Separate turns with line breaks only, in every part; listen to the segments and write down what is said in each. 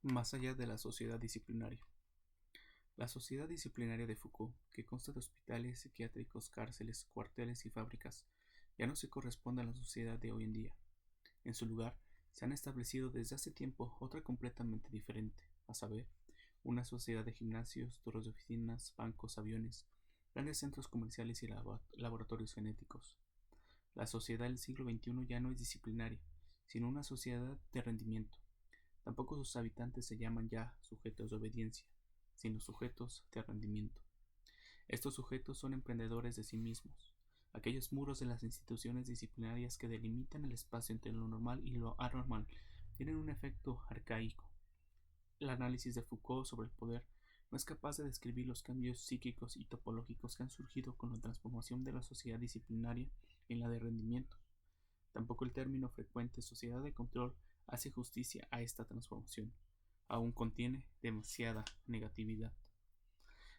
Más allá de la sociedad disciplinaria. La sociedad disciplinaria de Foucault, que consta de hospitales psiquiátricos, cárceles, cuarteles y fábricas, ya no se corresponde a la sociedad de hoy en día. En su lugar, se han establecido desde hace tiempo otra completamente diferente, a saber, una sociedad de gimnasios, torres de oficinas, bancos, aviones, grandes centros comerciales y laboratorios genéticos. La sociedad del siglo XXI ya no es disciplinaria, sino una sociedad de rendimiento. Tampoco sus habitantes se llaman ya sujetos de obediencia, sino sujetos de rendimiento. Estos sujetos son emprendedores de sí mismos, aquellos muros de las instituciones disciplinarias que delimitan el espacio entre lo normal y lo anormal tienen un efecto arcaico. El análisis de Foucault sobre el poder no es capaz de describir los cambios psíquicos y topológicos que han surgido con la transformación de la sociedad disciplinaria en la de rendimiento. Tampoco el término frecuente sociedad de control hace justicia a esta transformación. Aún contiene demasiada negatividad.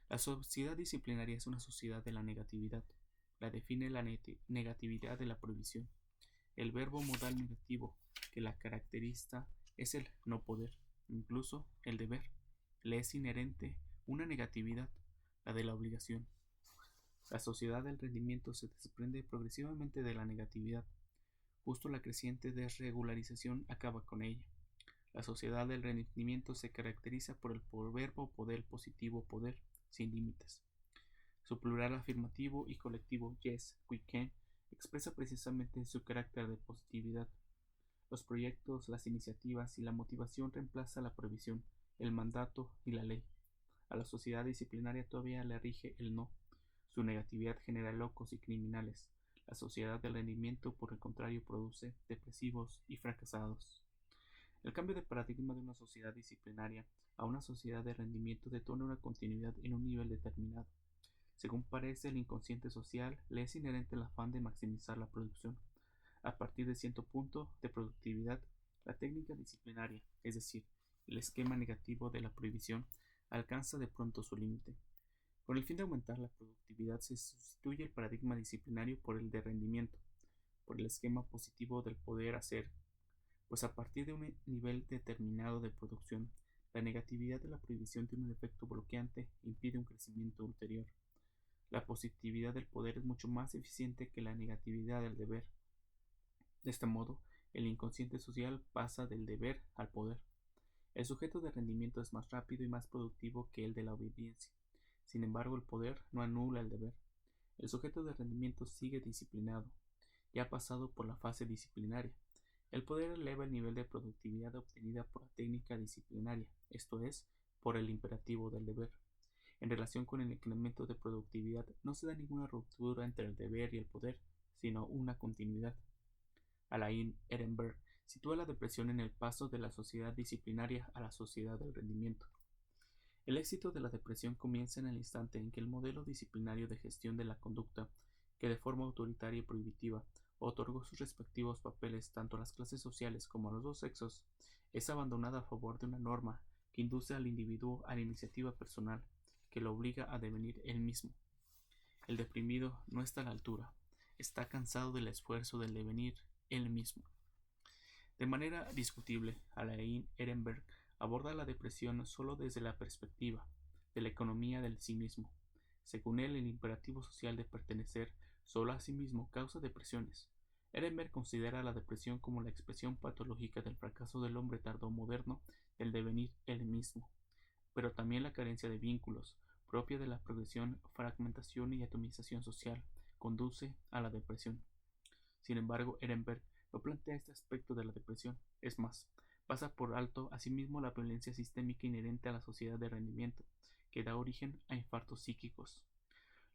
La sociedad disciplinaria es una sociedad de la negatividad. La define la negatividad de la prohibición. El verbo modal negativo que la caracteriza es el no poder, incluso el deber. Le es inherente una negatividad, la de la obligación. La sociedad del rendimiento se desprende progresivamente de la negatividad. Justo la creciente desregularización acaba con ella. La sociedad del rendimiento se caracteriza por el verbo poder positivo poder, sin límites. Su plural afirmativo y colectivo yes, we can expresa precisamente su carácter de positividad. Los proyectos, las iniciativas y la motivación reemplaza la prohibición, el mandato y la ley. A la sociedad disciplinaria todavía le rige el no. Su negatividad genera locos y criminales. La sociedad del rendimiento, por el contrario, produce depresivos y fracasados. El cambio de paradigma de una sociedad disciplinaria a una sociedad de rendimiento detona una continuidad en un nivel determinado. Según parece el inconsciente social, le es inherente el afán de maximizar la producción. A partir de cierto punto de productividad, la técnica disciplinaria, es decir, el esquema negativo de la prohibición, alcanza de pronto su límite. Con el fin de aumentar la productividad se sustituye el paradigma disciplinario por el de rendimiento, por el esquema positivo del poder hacer, pues a partir de un nivel determinado de producción, la negatividad de la prohibición tiene un efecto bloqueante e impide un crecimiento ulterior. La positividad del poder es mucho más eficiente que la negatividad del deber. De este modo, el inconsciente social pasa del deber al poder. El sujeto de rendimiento es más rápido y más productivo que el de la obediencia. Sin embargo, el poder no anula el deber. El sujeto de rendimiento sigue disciplinado. Ya ha pasado por la fase disciplinaria. El poder eleva el nivel de productividad obtenida por la técnica disciplinaria, esto es, por el imperativo del deber. En relación con el incremento de productividad, no se da ninguna ruptura entre el deber y el poder, sino una continuidad. Alain Ehrenberg sitúa la depresión en el paso de la sociedad disciplinaria a la sociedad del rendimiento. El éxito de la depresión comienza en el instante en que el modelo disciplinario de gestión de la conducta, que de forma autoritaria y prohibitiva otorgó sus respectivos papeles tanto a las clases sociales como a los dos sexos, es abandonada a favor de una norma que induce al individuo a la iniciativa personal, que lo obliga a devenir él mismo. El deprimido no está a la altura, está cansado del esfuerzo del devenir él mismo. De manera discutible, Alain Ehrenberg aborda la depresión solo desde la perspectiva de la economía del sí mismo. Según él, el imperativo social de pertenecer solo a sí mismo causa depresiones. Ehrenberg considera la depresión como la expresión patológica del fracaso del hombre tardomoderno del devenir él mismo, pero también la carencia de vínculos, propia de la progresión, fragmentación y atomización social, conduce a la depresión. Sin embargo, Ehrenberg no plantea este aspecto de la depresión. Es más, pasa por alto asimismo la violencia sistémica inherente a la sociedad de rendimiento, que da origen a infartos psíquicos.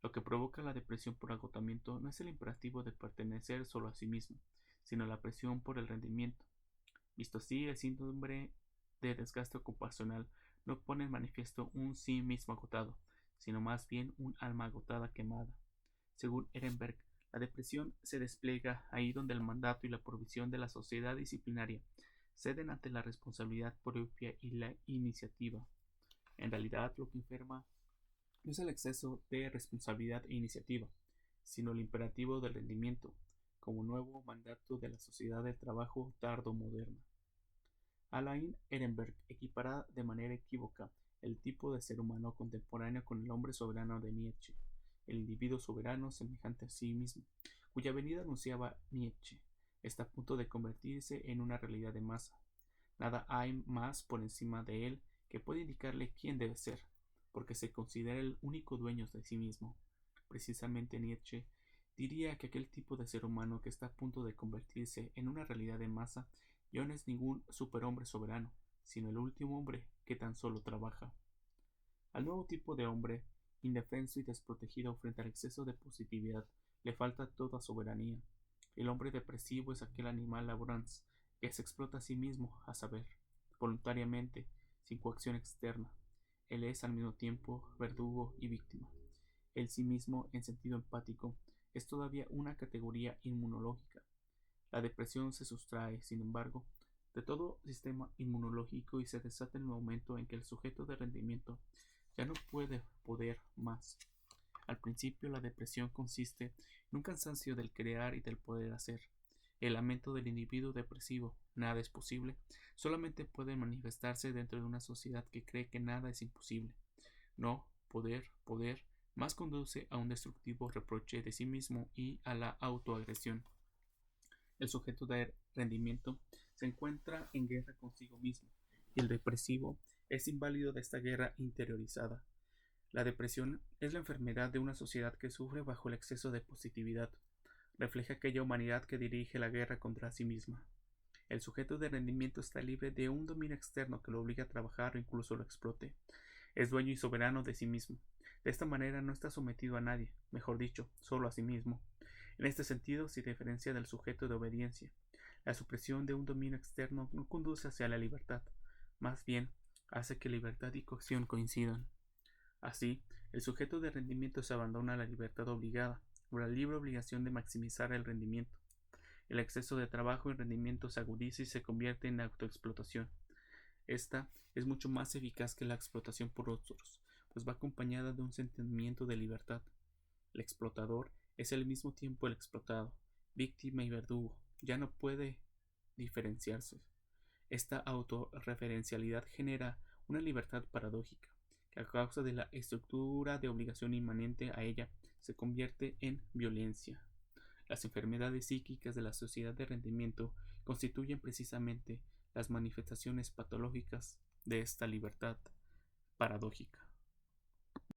Lo que provoca la depresión por agotamiento no es el imperativo de pertenecer solo a sí mismo, sino la presión por el rendimiento. Visto así, el síndrome de desgaste ocupacional no pone en manifiesto un sí mismo agotado, sino más bien un alma agotada quemada. Según Ehrenberg, la depresión se despliega ahí donde el mandato y la provisión de la sociedad disciplinaria ceden ante la responsabilidad propia y la iniciativa. En realidad, lo que enferma no es el exceso de responsabilidad e iniciativa, sino el imperativo del rendimiento, como nuevo mandato de la sociedad del trabajo tardo-moderna. Alain Ehrenberg equipara de manera equívoca el tipo de ser humano contemporáneo con el hombre soberano de Nietzsche, el individuo soberano semejante a sí mismo, cuya venida anunciaba Nietzsche, está a punto de convertirse en una realidad de masa. Nada hay más por encima de él que puede indicarle quién debe ser, porque se considera el único dueño de sí mismo. Precisamente Nietzsche diría que aquel tipo de ser humano que está a punto de convertirse en una realidad de masa ya no es ningún superhombre soberano, sino el último hombre que tan solo trabaja. Al nuevo tipo de hombre, indefenso y desprotegido frente al exceso de positividad, le falta toda soberanía. El hombre depresivo es aquel animal laborans que se explota a sí mismo, a saber, voluntariamente, sin coacción externa. Él es al mismo tiempo verdugo y víctima. El sí mismo, en sentido empático, es todavía una categoría inmunológica. La depresión se sustrae, sin embargo, de todo sistema inmunológico y se desata en el momento en que el sujeto de rendimiento ya no puede poder más. Al principio, la depresión consiste en un cansancio del crear y del poder hacer. El lamento del individuo depresivo, nada es posible, solamente puede manifestarse dentro de una sociedad que cree que nada es imposible. No, poder, más conduce a un destructivo reproche de sí mismo y a la autoagresión. El sujeto de rendimiento se encuentra en guerra consigo mismo y el depresivo es inválido de esta guerra interiorizada. La depresión es la enfermedad de una sociedad que sufre bajo el exceso de positividad. Refleja aquella humanidad que dirige la guerra contra sí misma. El sujeto de rendimiento está libre de un dominio externo que lo obliga a trabajar o incluso lo explote. Es dueño y soberano de sí mismo. De esta manera no está sometido a nadie, mejor dicho, solo a sí mismo. En este sentido se diferencia del sujeto de obediencia. La supresión de un dominio externo no conduce hacia la libertad, más bien hace que libertad y coacción coincidan. Así, el sujeto de rendimiento se abandona a la libertad obligada, o la libre obligación de maximizar el rendimiento. El exceso de trabajo y rendimiento se agudiza y se convierte en autoexplotación. Esta es mucho más eficaz que la explotación por otros, pues va acompañada de un sentimiento de libertad. El explotador es al mismo tiempo el explotado, víctima y verdugo. Ya no puede diferenciarse. Esta autorreferencialidad genera una libertad paradójica, que a causa de la estructura de obligación inmanente a ella se convierte en violencia. Las enfermedades psíquicas de la sociedad de rendimiento constituyen precisamente las manifestaciones patológicas de esta libertad paradójica.